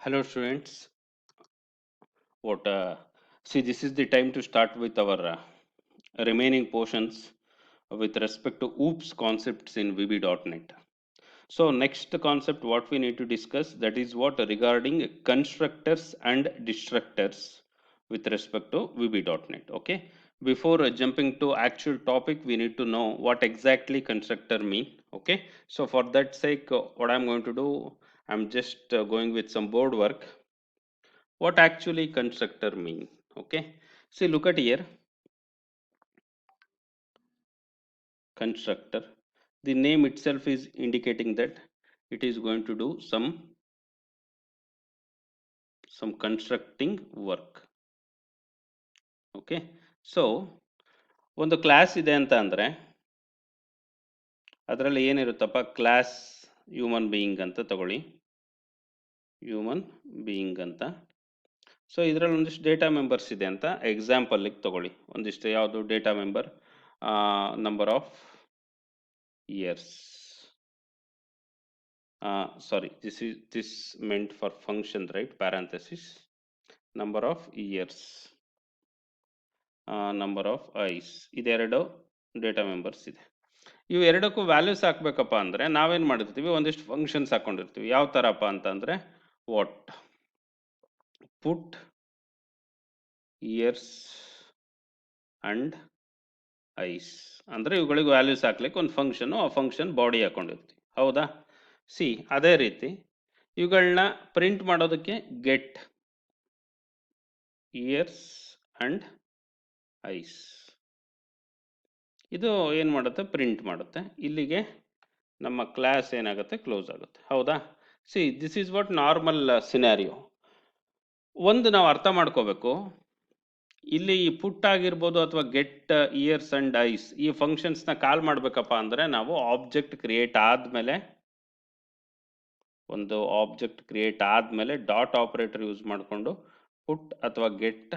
Hello students. What See, this is the time to start with our remaining portions with respect to OOPS concepts in VB.NET. So next concept what we need to discuss, that is what regarding constructors and destructors with respect to VB.NET. Okay. Before jumping to actual topic, we need to know what exactly constructor mean. Okay. So for that sake, what I'm going to do, I'm just going with some board work. What actually constructor mean? Okay, see, look at here. Constructor, the name itself is indicating that it is going to do some constructing work. Okay, so ಒಂದು class ಇದೆ ಅಂತ ಅಂದ್ರೆ ಅದರಲ್ಲಿ ಏನಿರುತ್ತಪ್ಪ, class human being ಅಂತ ತಗೊಳ್ಳಿ, human being ಅಂತ. So ಇದರಲ್ಲಿ ಒಂದಿಷ್ಟು ಡೇಟಾ ಮೆಂಬರ್ಸ್ ಇದೆ ಅಂತ ಎಕ್ಸಾಂಪಲ್ಗೆ ತಗೊಳ್ಳಿ. ಒಂದಿಷ್ಟು ಯಾವುದು data member, number of years. Sorry, this meant for function, right? Parenthesis, number of years, number of eyes. ಇದೆರಡು ಡೇಟಾ ಮೆಂಬರ್ಸ್ ಇದೆ. ಇವು ಎರಡಕ್ಕೂ ವ್ಯಾಲ್ಯೂಸ್ ಹಾಕ್ಬೇಕಪ್ಪ ಅಂದರೆ ನಾವೇನು ಮಾಡಿರ್ತೀವಿ, ಒಂದಿಷ್ಟು ಫಂಕ್ಷನ್ಸ್ ಹಾಕೊಂಡಿರ್ತೀವಿ. ಯಾವ ಥರಪ್ಪ ಅಂತಂದರೆ what, put years and ice, ಅಂದರೆ ಇವುಗಳಿಗೆ ವ್ಯಾಲ್ಯೂಸ್ ಹಾಕ್ಲಿಕ್ಕೆ ಒಂದು ಫಂಕ್ಷನು, ಆ ಫಂಕ್ಷನ್ ಬಾಡಿ ಹಾಕೊಂಡಿರ್ತೀವಿ. ಹೌದಾ? ಸಿ, ಅದೇ ರೀತಿ ಇವುಗಳನ್ನ ಪ್ರಿಂಟ್ ಮಾಡೋದಕ್ಕೆ ಗೆಟ್ ಇಯರ್ಸ್ ಅಂಡ್ ಐಸ್, ಇದು ಏನು ಮಾಡುತ್ತೆ, ಪ್ರಿಂಟ್ ಮಾಡುತ್ತೆ. ಇಲ್ಲಿಗೆ ನಮ್ಮ ಕ್ಲಾಸ್ ಏನಾಗುತ್ತೆ, ಕ್ಲೋಸ್ ಆಗುತ್ತೆ. ಹೌದಾ? C, this is what normal scenario. ಒಂದು ನಾವು ಅರ್ಥ ಮಾಡ್ಕೋಬೇಕು, ಇಲ್ಲಿ ಈ ಪುಟ್ ಆಗಿರ್ಬೋದು ಅಥವಾ ಗೆಟ್ ಇಯರ್ಸ್ ಅಂಡ್ ಐಸ್ ಈ ಫಂಕ್ಷನ್ಸ್ನ ಕಾಲ್ ಮಾಡಬೇಕಪ್ಪ ಅಂದರೆ ನಾವು ಆಬ್ಜೆಕ್ಟ್ ಕ್ರಿಯೇಟ್ ಆದಮೇಲೆ, ಒಂದು ಆಬ್ಜೆಕ್ಟ್ ಕ್ರಿಯೇಟ್ ಆದಮೇಲೆ ಡಾಟ್ ಆಪರೇಟರ್ ಯೂಸ್ ಮಾಡಿಕೊಂಡು ಪುಟ್ ಅಥವಾ ಗೆಟ್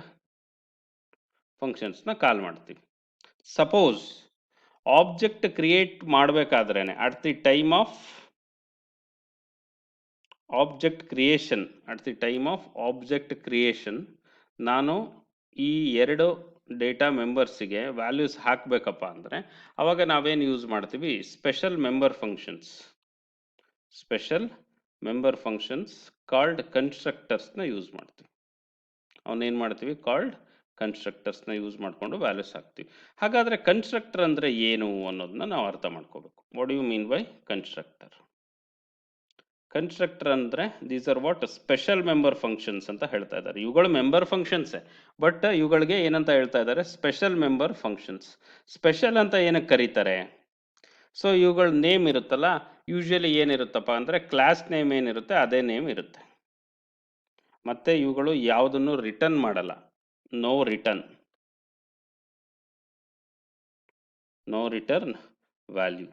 ಫಂಕ್ಷನ್ಸ್ನ ಕಾಲ್ ಮಾಡ್ತೀವಿ. ಸಪೋಸ್ ಆಬ್ಜೆಕ್ಟ್ ಕ್ರಿಯೇಟ್ ಮಾಡಬೇಕಾದ್ರೇನೆ at the time of object creation, at the time of object creation ನಾನು ಈ ಎರಡು ಡೇಟಾ ಮೆಂಬರ್ಸಿಗೆ ವ್ಯಾಲ್ಯೂಸ್ ಹಾಕಬೇಕಪ್ಪ ಅಂದರೆ ಅವಾಗ ನಾವೇನು ಯೂಸ್ ಮಾಡ್ತೀವಿ, special member functions. Special member functions called ಕನ್ಸ್ಟ್ರಕ್ಟರ್ಸ್ನ ಯೂಸ್ ಮಾಡ್ತೀವಿ. ಅವನೇನು ಮಾಡ್ತೀವಿ, ಕಾಲ್ಡ್ ಕನ್ಸ್ಟ್ರಕ್ಟರ್ಸ್ನ ಯೂಸ್ ಮಾಡಿಕೊಂಡು ವ್ಯಾಲ್ಯೂಸ್ ಹಾಕ್ತೀವಿ. ಹಾಗಾದರೆ ಕನ್ಸ್ಟ್ರಕ್ಟರ್ ಅಂದರೆ ಏನು ಅನ್ನೋದನ್ನ ನಾವು ಅರ್ಥ ಮಾಡ್ಕೋಬೇಕು. What you mean by constructor? Constructor ಅಂದರೆ these are what special member functions ಅಂತ ಹೇಳ್ತಾ ಇದ್ದಾರೆ. ಇವುಗಳು ಮೆಂಬರ್ ಫಂಕ್ಷನ್ಸೇ, ಬಟ್ ಇವುಗಳಿಗೆ ಏನಂತ ಹೇಳ್ತಾ ಇದ್ದಾರೆ, ಸ್ಪೆಷಲ್ ಮೆಂಬರ್ ಫಂಕ್ಷನ್ಸ್. ಸ್ಪೆಷಲ್ ಅಂತ ಏನಕ್ಕೆ ಕರೀತಾರೆ? ಸೊ ಇವುಗಳ ನೇಮ್ ಇರುತ್ತಲ್ಲ, ಯೂಶಲಿ ಏನಿರುತ್ತಪ್ಪ ಅಂದರೆ ಕ್ಲಾಸ್ ನೇಮ್ ಏನಿರುತ್ತೆ ಅದೇ ನೇಮ್ ಇರುತ್ತೆ. ಮತ್ತೆ ಇವುಗಳು ಯಾವುದನ್ನು ರಿಟರ್ನ್ ಮಾಡಲ್ಲ, no return, no return value.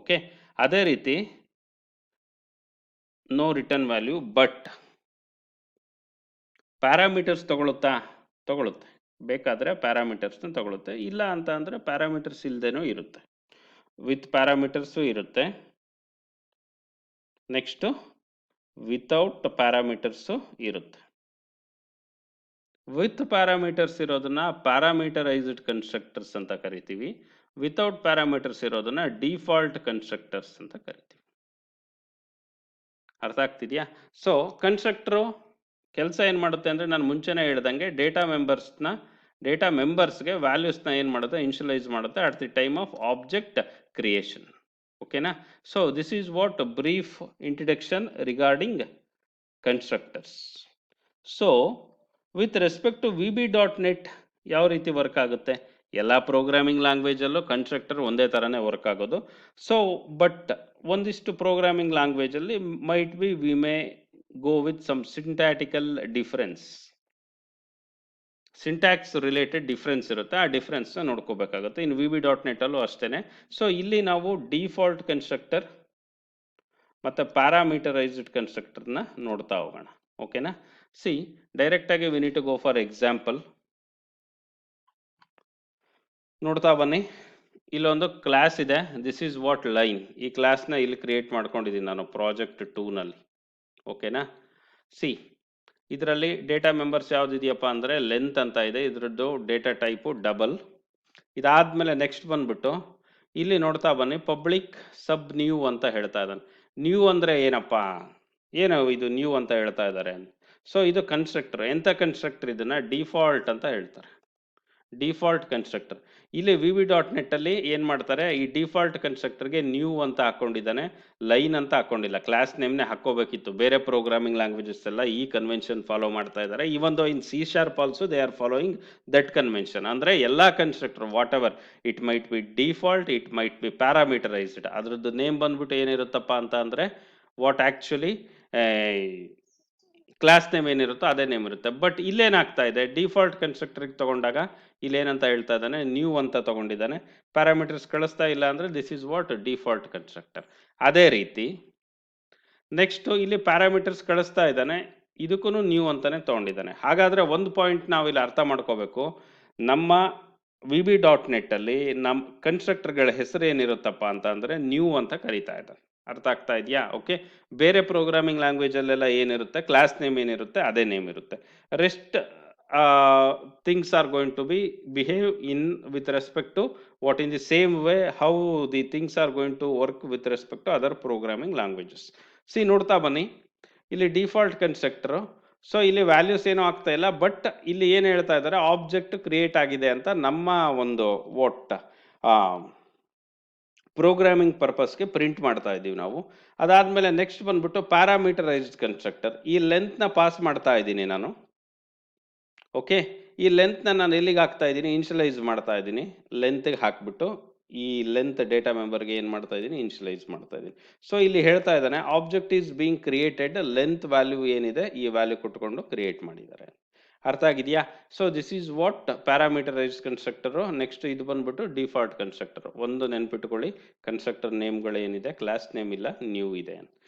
Okay, ಅದೇ ರೀತಿ no return value, but parameters ತಗೊಳುತ್ತೆ. ಬೇಕಾದರೆ ಪ್ಯಾರಾಮೀಟರ್ಸ್ನ ತಗೊಳುತ್ತೆ, ಇಲ್ಲ ಅಂತ ಅಂದರೆ ಪ್ಯಾರಾಮೀಟರ್ಸ್ ಇಲ್ಲದೇನೂ ಇರುತ್ತೆ. ವಿತ್ ಪ್ಯಾರಾಮೀಟರ್ಸು ಇರುತ್ತೆ. ನೆಕ್ಸ್ಟು ವಿತೌಟ್ ಪ್ಯಾರಾಮೀಟರ್ಸು ಇರುತ್ತೆ. ವಿತ್ ಪ್ಯಾರಾಮೀಟರ್ಸ್ ಇರೋದನ್ನ ಪ್ಯಾರಾಮೀಟರೈಸ್ಡ್ ಕನ್ಸ್ಟ್ರಕ್ಟರ್ಸ್ ಅಂತ ಕರಿತೀವಿ. ವಿತೌಟ್ ಪ್ಯಾರಾಮೀಟರ್ಸ್ ಇರೋದನ್ನ ಡಿಫಾಲ್ಟ್ ಕನ್ಸ್ಟ್ರಕ್ಟರ್ಸ್ ಅಂತ ಕರಿತೀವಿ. ಅರ್ಥ ಆಗ್ತಿದೆಯಾ? ಸೊ ಕನ್ಸ್ಟ್ರಕ್ಟರು ಕೆಲಸ ಏನು ಮಾಡುತ್ತೆ ಅಂದರೆ, ನಾನು ಮುಂಚೆನೇ ಹೇಳ್ದಂಗೆ ಡೇಟಾ ಮೆಂಬರ್ಸ್ಗೆ ವ್ಯಾಲ್ಯೂಸ್ನ ಏನು ಮಾಡುತ್ತೆ, ಇನ್ಶಿಯಲೈಸ್ ಮಾಡುತ್ತೆ at the time of object creation. ಓಕೆನಾ? So this is what brief introduction regarding constructors. So with respect to VB.NET ಯಾವ ರೀತಿ ವರ್ಕ್ ಆಗುತ್ತೆ? ಎಲ್ಲ ಪ್ರೋಗ್ರಾಮಿಂಗ್ ಲ್ಯಾಂಗ್ವೇಜಲ್ಲೂ ಕನ್ಸ್ಟ್ರಕ್ಟರ್ ಒಂದೇ ಥರನೇ ವರ್ಕ್ ಆಗೋದು. ಸೊ ಬಟ್ ಒಂದಿಷ್ಟು ಪ್ರೋಗ್ರಾಮಿಂಗ್ ಲ್ಯಾಂಗ್ವೇಜಲ್ಲಿ might be we may go with some syntactical difference, syntax related difference ಇರುತ್ತೆ. ಆ ಡಿಫ್ರೆನ್ಸ್ನ ನೋಡ್ಕೋಬೇಕಾಗುತ್ತೆ. ಇನ್ನು VB.NET ಅಲ್ಲೂ ಅಷ್ಟೇ. ಸೊ ಇಲ್ಲಿ ನಾವು ಡಿಫಾಲ್ಟ್ ಕನ್ಸ್ಟ್ರಕ್ಟರ್ ಮತ್ತು ಪ್ಯಾರಾಮೀಟರೈಸ್ಡ್ ಕನ್ಸ್ಟ್ರಕ್ಟರ್ನ ನೋಡ್ತಾ ಹೋಗೋಣ. ಓಕೆನಾ? ಸಿ, ಡೈರೆಕ್ಟಾಗಿ we need to go for example. ನೋಡ್ತಾ ಬನ್ನಿ, ಇಲ್ಲೊಂದು ಕ್ಲಾಸ್ ಇದೆ. This is what line. ಈ ಕ್ಲಾಸ್ನ ಇಲ್ಲಿ ಕ್ರಿಯೇಟ್ ಮಾಡ್ಕೊಂಡಿದ್ದೀನಿ ನಾನು ಪ್ರಾಜೆಕ್ಟ್ 2ನಲ್ಲಿ. ಓಕೆನಾ? ಸಿ ಇದರಲ್ಲಿ ಡೇಟಾ ಮೆಂಬರ್ಸ್ ಯಾವುದಿದೆಯಪ್ಪ ಅಂದರೆ ಲೆಂತ್ ಅಂತ ಇದೆ, ಇದರದ್ದು ಡೇಟಾ ಟೈಪು ಡಬಲ್. ಇದಾದಮೇಲೆ ನೆಕ್ಸ್ಟ್ ಬಂದ್ಬಿಟ್ಟು ಇಲ್ಲಿ ನೋಡ್ತಾ ಬನ್ನಿ, ಪಬ್ಲಿಕ್ ಸಬ್ ನ್ಯೂ ಅಂತ ಹೇಳ್ತಾ ಇದ್ದಾನೆ. ನ್ಯೂ ಅಂದರೆ ಏನಪ್ಪ, ಏನು ಇದು ನ್ಯೂ ಅಂತ ಹೇಳ್ತಾ ಇದ್ದಾರೆ? ಸೊ ಇದು ಕನ್ಸ್ಟ್ರಕ್ಟರ್. ಎಂಥ ಕನ್ಸ್ಟ್ರಕ್ಟರ್? ಇದನ್ನು ಡಿಫಾಲ್ಟ್ ಅಂತ ಹೇಳ್ತಾರೆ, ಡಿಫಾಲ್ಟ್ ಕನ್ಸ್ಟ್ರಕ್ಟರ್. ಇಲ್ಲಿ VB.NET ಅಲ್ಲಿ ಏನು ಮಾಡ್ತಾರೆ, ಈ ಡಿಫಾಲ್ಟ್ ಕನ್ಸ್ಟ್ರಕ್ಟರ್ಗೆ ನ್ಯೂ ಅಂತ ಹಾಕೊಂಡಿದ್ದಾನೆ, ಲೈನ್ ಅಂತ ಹಾಕೊಂಡಿಲ್ಲ. ಕ್ಲಾಸ್ ನೇಮ್ನೇ ಹಾಕೋಬೇಕಿತ್ತು. ಬೇರೆ ಪ್ರೋಗ್ರಾಮಿಂಗ್ ಲ್ಯಾಂಗ್ವೇಜಸ್ ಎಲ್ಲ ಈ ಕನ್ವೆನ್ಷನ್ ಫಾಲೋ ಮಾಡ್ತಾ ಇದ್ದಾರೆ. ಇವನ್ ದೋ ಇನ್ C# also they are following that convention. ಅಂದರೆ ಎಲ್ಲ constructor what ever it might be default, it might be parameterised, ಅದ್ರದ್ದು ನೇಮ್ ಬಂದ್ಬಿಟ್ಟು ಏನಿರುತ್ತಪ್ಪ ಅಂತ ಅಂದರೆ ವಾಟ್ ಆ್ಯಕ್ಚುಲಿ ಕ್ಲಾಸ್ ನೇಮ್ ಏನಿರುತ್ತೋ ಅದೇ ನೇಮ್ ಇರುತ್ತೆ. ಬಟ್ ಇಲ್ಲೇನಾಗ್ತಾ ಇದೆ, ಡಿಫಾಲ್ಟ್ ಕನ್ಸ್ಟ್ರಕ್ಟರ್ಗೆ ತಗೊಂಡಾಗ ಇಲ್ಲೇನಂತ ಹೇಳ್ತಾ ಇದ್ದಾನೆ, ನ್ಯೂ ಅಂತ ತಗೊಂಡಿದ್ದಾನೆ. ಪ್ಯಾರಾಮೀಟರ್ಸ್ ಕಳಿಸ್ತಾ ಇಲ್ಲ ಅಂದರೆ this is what default constructor. ಅದೇ ರೀತಿ ನೆಕ್ಸ್ಟ್ ಇಲ್ಲಿ ಪ್ಯಾರಾಮೀಟರ್ಸ್ ಕಳಿಸ್ತಾ ಇದ್ದಾನೆ, ಇದಕ್ಕೂ ನ್ಯೂ ಅಂತಾನೆ ತಗೊಂಡಿದ್ದಾನೆ. ಹಾಗಾದ್ರೆ ಒಂದು ಪಾಯಿಂಟ್ ನಾವು ಇಲ್ಲಿ ಅರ್ಥ ಮಾಡ್ಕೋಬೇಕು, ನಮ್ಮ VB.NET ಅಲ್ಲಿ ನಮ್ಮ ಕನ್ಸ್ಟ್ರಕ್ಟರ್ಗಳ ಹೆಸರು ಏನಿರುತ್ತಪ್ಪ ಅಂತ ಅಂದರೆ ನ್ಯೂ ಅಂತ ಕರೀತಾ ಇದ್ದಾನೆ. ಅರ್ಥ ಆಗ್ತಾ ಇದೆಯಾ? ಓಕೆ. ಬೇರೆ ಪ್ರೋಗ್ರಾಮಿಂಗ್ ಲ್ಯಾಂಗ್ವೇಜಲ್ಲೆಲ್ಲ ಏನಿರುತ್ತೆ, ಕ್ಲಾಸ್ ನೇಮ್ ಏನಿರುತ್ತೆ ಅದೇ ನೇಮ್ ಇರುತ್ತೆ. Rest things are going to be behave in with respect to what in the same way how the things are going to work with respect to other programming languages. See ನೋಡ್ತಾ ಬನ್ನಿ, ಇಲ್ಲಿ default constructor. So ಇಲ್ಲಿ values ಏನೂ ಆಗ್ತಾ ಇಲ್ಲ, but ಇಲ್ಲಿ ಏನು ಹೇಳ್ತಾ ಇದ್ದಾರೆ, ಆಬ್ಜೆಕ್ಟ್ ಕ್ರಿಯೇಟ್ ಆಗಿದೆ ಅಂತ ನಮ್ಮ ಒಂದು ವಾಟ್ ಪ್ರೋಗ್ರಾಮಿಂಗ್ ಪರ್ಪಸ್ಗೆ ಪ್ರಿಂಟ್ ಮಾಡ್ತಾ ಇದ್ದೀವಿ ನಾವು. ಅದಾದಮೇಲೆ ನೆಕ್ಸ್ಟ್ ಬಂದ್ಬಿಟ್ಟು ಪ್ಯಾರಾಮೀಟರೈಸ್ಡ್ ಕನ್ಸ್ಟ್ರಕ್ಟರ್. ಈ ಲೆಂತ್ನ ಪಾಸ್ ಮಾಡ್ತಾ ಇದ್ದೀನಿ ನಾನು. ಓಕೆ, ಈ ಲೆಂತ್ನ ನಾನು ಎಲ್ಲಿಗೆ ಹಾಕ್ತಾ ಇದ್ದೀನಿ, ಇನ್ಷಿಯಲೈಸ್ ಮಾಡ್ತಾ ಇದ್ದೀನಿ. ಲೆಂತ್ಗೆ ಹಾಕ್ಬಿಟ್ಟು ಈ ಲೆಂತ್ ಡೇಟಾ ಮೆಂಬರ್ಗೆ ಏನು ಮಾಡ್ತಾ ಇದ್ದೀನಿ, ಇನ್ಷಿಯಲೈಸ್ ಮಾಡ್ತಾ ಇದ್ದೀನಿ. ಸೊ ಇಲ್ಲಿ ಹೇಳ್ತಾ ಇದ್ದಾನೆ object is being created, length value ಏನಿದೆ ಈ ವ್ಯಾಲ್ಯೂ ಕೊಟ್ಕೊಂಡು ಕ್ರಿಯೇಟ್ ಮಾಡಿದ್ದಾರೆ. ಅರ್ಥ ಆಗಿದೆಯಾ? So this is what parameterised constructor. Next ಇದು ಬಂದ್ಬಿಟ್ಟು ಡಿಫಾಲ್ಟ್ ಕನ್ಸ್ಟ್ರಕ್ಟರ್. ಒಂದು ನೆನ್ಪಿಟ್ಕೊಳ್ಳಿ, ಕನ್ಸ್ಟ್ರಕ್ಟರ್ ನೇಮ್ಗಳು ಏನಿದೆ, ಕ್ಲಾಸ್ ನೇಮ್ ಇಲ್ಲ, ನ್ಯೂ ಇದೆ.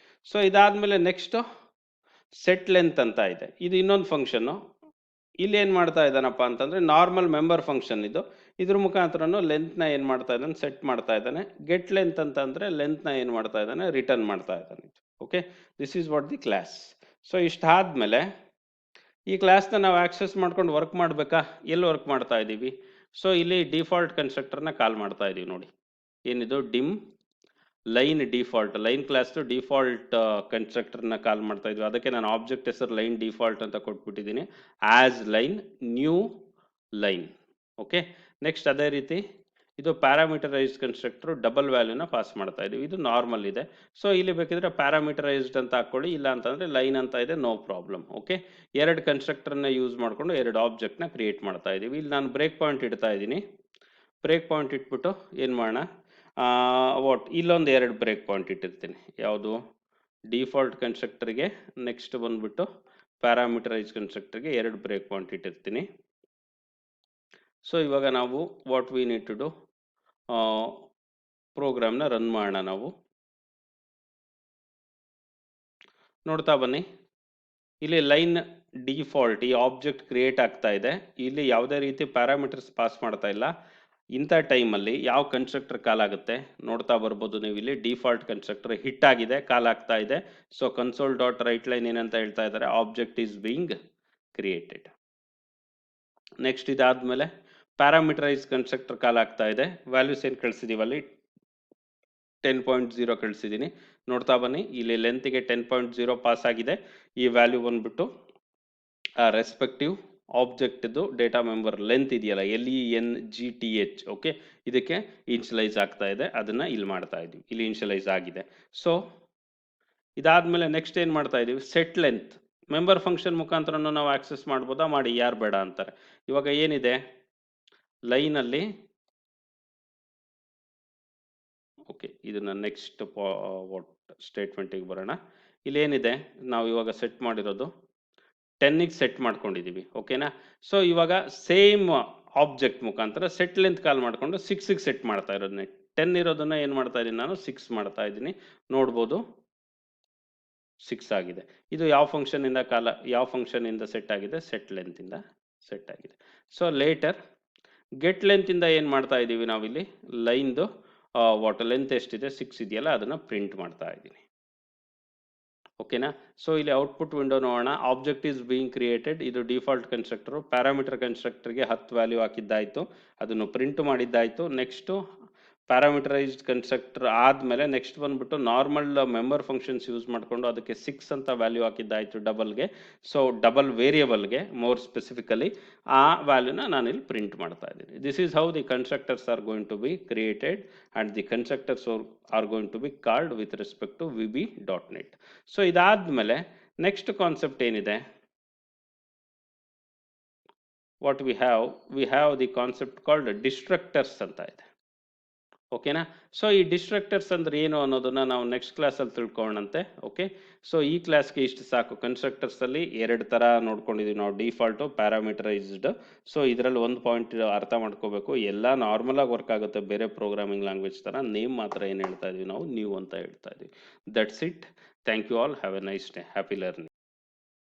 ಸೊ ಇದಾದ್ಮೇಲೆ ನೆಕ್ಸ್ಟ್ ಸೆಟ್ ಲೆಂತ್ ಅಂತ ಇದೆ, ಇದು ಇನ್ನೊಂದು ಫಂಕ್ಷನ್ನು. ಇಲ್ಲಿ ಏನು ಮಾಡ್ತಾ ಇದ್ದಾನಪ್ಪ ಅಂತಂದರೆ ನಾರ್ಮಲ್ ಮೆಂಬರ್ ಫಂಕ್ಷನ್ ಇದು. ಇದ್ರ ಮುಖಾಂತರನು ಲೆಂತ್ನ ಏನು ಮಾಡ್ತಾ ಇದ್ದಾನೆ, ಸೆಟ್ ಮಾಡ್ತಾ ಇದ್ದಾನೆ. ಗೆಟ್ ಲೆಂತ್ ಅಂತಂದರೆ ಲೆಂತ್ನ ಏನು ಮಾಡ್ತಾ ಇದ್ದಾನೆ, ರಿಟರ್ನ್ ಮಾಡ್ತಾ ಇದ್ದಾನೆ. Okay, this is what the class. So ಇಷ್ಟಾದ್ಮೇಲೆ ಈ ಕ್ಲಾಸ್ನ ನಾವು ಆಕ್ಸೆಸ್ ಮಾಡ್ಕೊಂಡು ವರ್ಕ್ ಮಾಡಬೇಕಾ? ಎಲ್ಲಿ ವರ್ಕ್ ಮಾಡ್ತಾ ಇದ್ದೀವಿ? ಸೊ ಇಲ್ಲಿ ಡಿಫಾಲ್ಟ್ ಕನ್ಸ್ಟ್ರಕ್ಟರ್ನ ಕಾಲ್ ಮಾಡ್ತಾ ಇದ್ದೀವಿ. ನೋಡಿ ಏನಿದು, ಡಿಮ್ ಲೈನ್ ಡಿಫಾಲ್ಟ್, ಲೈನ್ ಕ್ಲಾಸ್ದು ಡಿಫಾಲ್ಟ್ ಕನ್ಸ್ಟ್ರಕ್ಟರ್ನ ಕಾಲ್ ಮಾಡ್ತಾ ಇದ್ವಿ. ಅದಕ್ಕೆ ನಾನು ಆಬ್ಜೆಕ್ಟ್ ಹೆಸರು ಲೈನ್ ಡಿಫಾಲ್ಟ್ ಅಂತ ಕೊಟ್ಬಿಟ್ಟಿದ್ದೀನಿ, as line new line. Okay, next ಅದೇ ರೀತಿ ಇದು ಪ್ಯಾರಾಮೀಟರೈಸ್ಡ್ ಕನ್ಸ್ಟ್ರಕ್ಟರ್, ಡಬಲ್ ವ್ಯಾಲ್ಯೂನ ಪಾಸ್ ಮಾಡ್ತಾ ಇದೀವಿ. ಇದು ನಾರ್ಮಲ್ ಇದೆ. ಸೊ ಇಲ್ಲಿ ಬೇಕಿದ್ರೆ ಪ್ಯಾರಾಮೀಟರೈಸ್ಡ್ ಅಂತ ಹಾಕೊಳ್ಳಿ, ಇಲ್ಲ ಅಂತಂದ್ರೆ ಲೈನ್ ಅಂತ ಇದೆ, ನೋ ಪ್ರಾಬ್ಲಮ್. ಓಕೆ, ಎರಡು ಕನ್ಸ್ಟ್ರಕ್ಟರ್ನ ಯೂಸ್ ಮಾಡಿಕೊಂಡು ಎರಡು ಆಬ್ಜೆಕ್ಟ್ನ ಕ್ರಿಯೇಟ್ ಮಾಡ್ತಾ ಇದೀವಿ. ಇಲ್ಲಿ ನಾನು ಬ್ರೇಕ್ ಪಾಯಿಂಟ್ ಇಡ್ತಾ ಇದ್ದೀನಿ. ಬ್ರೇಕ್ ಪಾಯಿಂಟ್ ಇಟ್ಬಿಟ್ಟು ಏನು ಮಾಡೋಣ, ವಾಟ್ ಇಲ್ಲೊಂದು ಎರಡು ಬ್ರೇಕ್ ಪಾಯಿಂಟ್ ಇಟ್ಟಿರ್ತೀನಿ. ಯಾವುದು, ಡಿಫಾಲ್ಟ್ ಕನ್ಸ್ಟ್ರಕ್ಟರ್ಗೆ, ನೆಕ್ಸ್ಟ್ ಬಂದ್ಬಿಟ್ಟು ಪ್ಯಾರಾಮೀಟರೈಸ್ ಕನ್ಸ್ಟ್ರಕ್ಟರ್ಗೆ ಎರಡು ಬ್ರೇಕ್ ಪಾಯಿಂಟ್ ಇಟ್ಟಿರ್ತೀನಿ. ಸೊ ಇವಾಗ ನಾವು what we need to do, ಪ್ರೋಗ್ರಾಮ್ನ ರನ್ ಮಾಡೋಣ. ನಾವು ನೋಡ್ತಾ ಬನ್ನಿ, ಇಲ್ಲಿ ಲೈನ್ ಡಿಫಾಲ್ಟ್ ಈ ಆಬ್ಜೆಕ್ಟ್ ಕ್ರಿಯೇಟ್ ಆಗ್ತಾ ಇದೆ. ಇಲ್ಲಿ ಯಾವುದೇ ರೀತಿ ಪ್ಯಾರಾಮೀಟರ್ಸ್ ಪಾಸ್ ಮಾಡ್ತಾ ಇಲ್ಲ. ಇಂಥ ಟೈಮಲ್ಲಿ ಯಾವ ಕನ್ಸ್ಟ್ರಕ್ಟರ್ ಕಾಲ್ ಆಗುತ್ತೆ ನೋಡ್ತಾ ಬರ್ಬೋದು ನೀವು. ಇಲ್ಲಿ ಡಿಫಾಲ್ಟ್ ಕನ್ಸ್ಟ್ರಕ್ಟರ್ ಹಿಟ್ ಆಗಿದೆ, ಕಾಲ್ ಆಗ್ತಾ ಇದೆ. So console dot right line ಏನಂತ ಹೇಳ್ತಾ ಇದ್ದಾರೆ, object is being created. Next ಇದಾದ್ಮೇಲೆ ಪ್ಯಾರಾಮೀಟರೈಸ್ ಕನ್ಸ್ಟ್ರಕ್ಟರ್ ಕಾಲ್ ಆಗ್ತಾ ಇದೆ. ವ್ಯಾಲ್ಯೂಸ್ ಏನು ಕಳಿಸಿದೀವಲ್ಲಿ 10.0 ಕಳಿಸಿದ್ದೀನಿ. ನೋಡ್ತಾ ಬನ್ನಿ, ಇಲ್ಲಿ ಲೆಂತ್ಗೆ 10.0 ಪಾಸ್ ಆಗಿದೆ. ಈ ವ್ಯಾಲ್ಯೂ ಬಂದ್ಬಿಟ್ಟು ರೆಸ್ಪೆಕ್ಟಿವ್ ಆಬ್ಜೆಕ್ಟ್ದು ಡೇಟಾ ಮೆಂಬರ್ ಲೆಂತ್ ಇದೆಯಲ್ಲ, LENGTH, ಓಕೆ, ಇದಕ್ಕೆ ಇನ್ಷಿಯಲೈಸ್ ಆಗ್ತಾ ಇದೆ. ಅದನ್ನ ಇಲ್ಲಿ ಮಾಡ್ತಾ ಇದೀವಿ, ಇಲ್ಲಿ ಇನ್ಷಿಯಲೈಸ್ ಆಗಿದೆ. ಸೊ ಇದಾದ್ಮೇಲೆ ನೆಕ್ಸ್ಟ್ ಏನು ಮಾಡ್ತಾ ಇದೀವಿ, ಸೆಟ್ ಲೆಂತ್ ಮೆಂಬರ್ ಫಂಕ್ಷನ್ ಮುಖಾಂತರನು ನಾವು ಆಕ್ಸೆಸ್ ಮಾಡ್ಬೋದಾ? ಮಾಡಿ, ಯಾರು ಬೇಡ ಅಂತಾರೆ. ಇವಾಗ ಏನಿದೆ ಲೈನಲ್ಲಿ, ಓಕೆ, ಇದನ್ನ ನೆಕ್ಸ್ಟ್ ವಾಟ್ ಸ್ಟೇಟ್ಮೆಂಟಿಗೆ ಬರೋಣ. ಇಲ್ಲೇನಿದೆ, ನಾವು ಇವಾಗ ಸೆಟ್ ಮಾಡಿರೋದು 10ಗೆ ಸೆಟ್ ಮಾಡ್ಕೊಂಡಿದ್ದೀವಿ. ಓಕೆನಾ? ಸೊ ಇವಾಗ ಸೇಮ್ ಆಬ್ಜೆಕ್ಟ್ ಮುಖಾಂತರ ಸೆಟ್ ಲೆಂತ್ ಕಾಲ್ ಮಾಡಿಕೊಂಡು 6ಗೆ ಸೆಟ್ ಮಾಡ್ತಾ ಇರೋದನ್ನೇ. 10 ಇರೋದನ್ನ ಏನು ಮಾಡ್ತಾ ಇದ್ದೀನಿ ನಾನು, 6 ಮಾಡ್ತಾ ಇದ್ದೀನಿ. ನೋಡ್ಬೋದು 6 ಆಗಿದೆ. ಇದು ಯಾವ ಫಂಕ್ಷನ್ ಇಂದ ಯಾವ ಫಂಕ್ಷನ್ ಇಂದ ಸೆಟ್ ಆಗಿದೆ, ಸೆಟ್ ಲೆಂತ್ ಇಂದ ಸೆಟ್ ಆಗಿದೆ. ಸೊ ಲೇಟರ್ ಗೆಟ್ ಲೆಂತ್ ಇಂದ ಏನು ಮಾಡ್ತಾ ಇದ್ದೀವಿ ನಾವಿಲ್ಲಿ, ಲೈನ್ದು ವಾಟ್ ಲೆಂತ್ ಎಷ್ಟಿದೆ 6 ಇದೆಯಲ್ಲ ಅದನ್ನ ಪ್ರಿಂಟ್ ಮಾಡ್ತಾ ಇದ್ದೀನಿ. ಓಕೆನಾ. ಸೊ ಇಲ್ಲಿ ಔಟ್ಪುಟ್ ವಿಂಡೋ ನೋಡೋಣ. ಆಬ್ಜೆಕ್ಟ್ ಈಸ್ ಬೀಯಿಂಗ್ ಕ್ರಿಯೇಟೆಡ್, ಇದು ಡಿಫಾಲ್ಟ್ ಕನ್ಸ್ಟ್ರಕ್ಟರ್. ಪ್ಯಾರಾಮೀಟರ್ ಕನ್ಸ್ಟ್ರಕ್ಟರ್ಗೆ 10 ವ್ಯಾಲ್ಯೂ ಹಾಕಿದ್ದಾಯಿತು, ಅದನ್ನು ಪ್ರಿಂಟ್ ಮಾಡಿದ್ದಾಯಿತು. ನೆಕ್ಸ್ಟು ಪ್ಯಾರಾಮೀಟರೈಸ್ಡ್ ಕನ್ಸ್ಟ್ರಕ್ಟರ್ ಆದಮೇಲೆ ನೆಕ್ಸ್ಟ್ ಬಂದ್ಬಿಟ್ಟು ನಾರ್ಮಲ್ ಮೆಂಬರ್ ಫಂಕ್ಷನ್ಸ್ ಯೂಸ್ ಮಾಡಿಕೊಂಡು ಅದಕ್ಕೆ 6 ಅಂತ ವ್ಯಾಲ್ಯೂ ಹಾಕಿದ್ದಾಯಿತು ಡಬಲ್ಗೆ. ಸೊ ಡಬಲ್ ವೇರಿಯಬಲ್ಗೆ ಮೋರ್ ಸ್ಪೆಸಿಫಿಕಲಿ ಆ ವ್ಯಾಲ್ಯೂನ ನಾನಿಲ್ಲಿ ಪ್ರಿಂಟ್ ಮಾಡ್ತಾ ಇದ್ದೀನಿ. This is how the constructors are going to be created and the constructors are going to be called with respect to VB.NET. So ಇದಾದ್ಮೇಲೆ ನೆಕ್ಸ್ಟ್ ಕಾನ್ಸೆಪ್ಟ್ ಏನಿದೆ, what we have the concept called destructors ಅಂತ ಇದೆ. ಓಕೆನಾ. So ಈ destructors ಅಂದ್ರೆ ಏನು ಅನ್ನೋದನ್ನ ನಾವು ನೆಕ್ಸ್ಟ್ ಕ್ಲಾಸಲ್ಲಿ ತಿಳ್ಕೊಳ್ಳೋಣಂತೆ. ಓಕೆ. ಸೊ ಈ ಕ್ಲಾಸ್ಗೆ ಇಷ್ಟು ಸಾಕು. ಕನ್ಸ್ಟ್ರಕ್ಟರ್ಸಲ್ಲಿ 2 ಥರ ನೋಡ್ಕೊಂಡಿದ್ದೀವಿ ನಾವು, ಡಿಫಾಲ್ಟು, ಪ್ಯಾರಾಮೀಟರೈಸ್ಡ್. ಸೊ ಇದರಲ್ಲಿ ಒಂದು ಪಾಯಿಂಟ್ ಅರ್ಥ ಮಾಡ್ಕೋಬೇಕು, ಎಲ್ಲ ನಾರ್ಮಲಾಗಿ ವರ್ಕ್ ಆಗುತ್ತೆ ಬೇರೆ ಪ್ರೋಗ್ರಾಮಿಂಗ್ ಲ್ಯಾಂಗ್ವೇಜ್ ಥರ. ನೇಮ್ ಮಾತ್ರ ಏನು ಹೇಳ್ತಾ ಇದೀವಿ ನಾವು, ನ್ಯೂ ಅಂತ ಹೇಳ್ತಾ ಇದೀವಿ. That's it. Thank you all. Have a nice day. Happy learning.